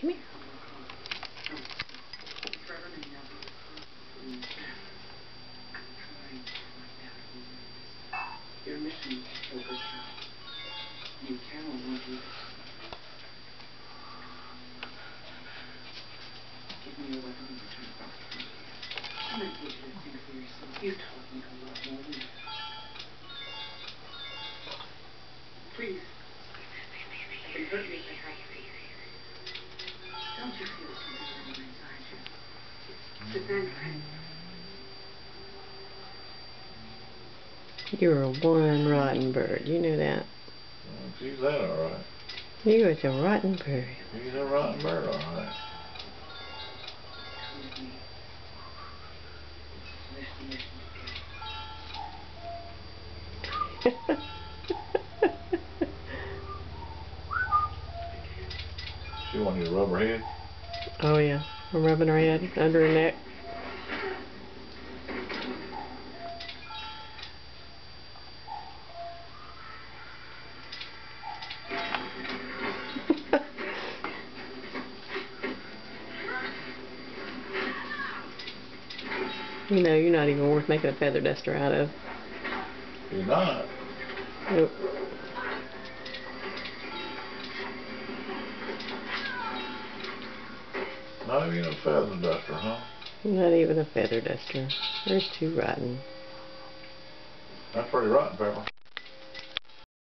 Come here. Your mission is to kill good cows. You cannot want to. Give me your weapon and return across the country. I might need you to think for yourself. You taught me a lot more than that. Please. I've been hurt you if I have to. Don't you feel something warm inside you? It's an friend. You're a one rotten bird. You knew that. Well, she's that alright. You was a rotten bird. She's a rotten bird alright. Come with me. Listen. She wanted you to rub her head? Oh yeah. I'm rubbing her head under her neck. You know, you're not even worth making a feather duster out of. You're not? Nope. Not even a feather duster, huh? Not even a feather duster. You're too rotten. That's pretty rotten, Pepper.